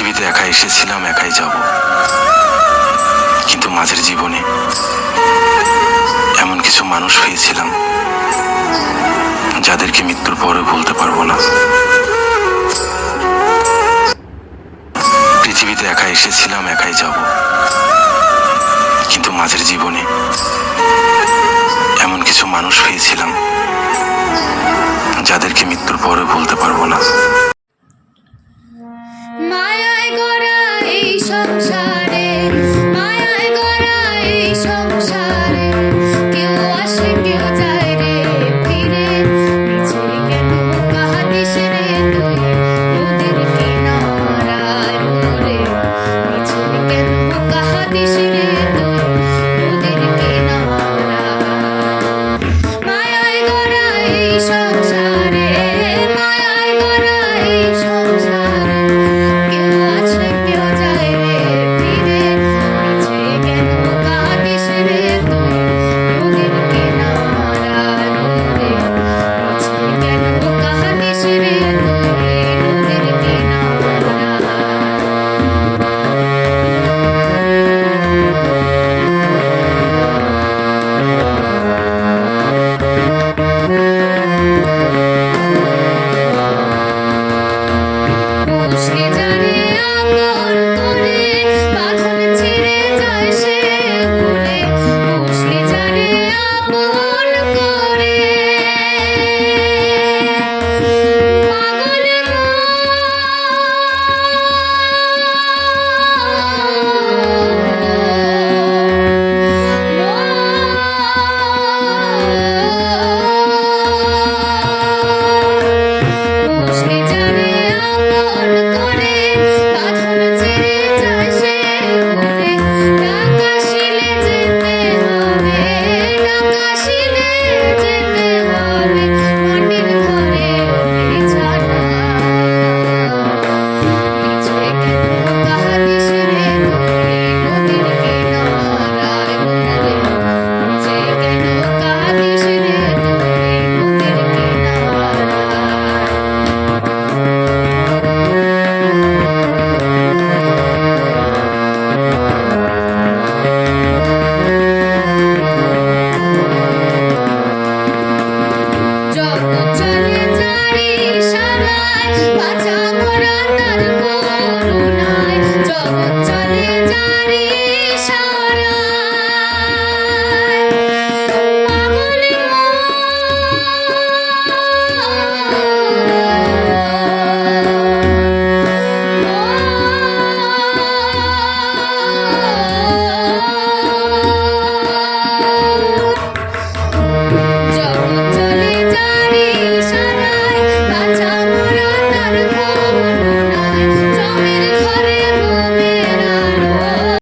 পৃথিবীতে একা এসেছিলাম, একাই যাব, কিন্তু মাঝের জীবনে এমন কিছু মানুষ হয়েছিলাম যাদেরকে মৃত্যুর পরে ভুলতে পারবো না। পৃথিবীতে একা এসেছিলাম, একাই যাব, কিন্তু মাঝের জীবনে এমন কিছু মানুষ হয়েছিলাম যাদেরকে মৃত্যুর পরে ভুলতে পারবো না। মায়ায় গড়া এই সংসারে, মায়ায় গড়া এই সংসারে, কেউ আসে কেউ যায় রে ফিরে, নিচে কেন কাঁদিস রে তুই নদীর কিনারায় মরে, নিচে কেন কাঁদিস রে তুই নদীর কিনারায়। মায়ায় গড়া এই সংসারে, মায়ায় গড়া এই সংসারে, কেউ আসে কেউ যায় রে ফিরে, নিচে কেন কাঁদিস রে তুই নদীর কিনারায় মরে, নিচে কেন কাঁদিস রে তুই নদীর কিনারায়।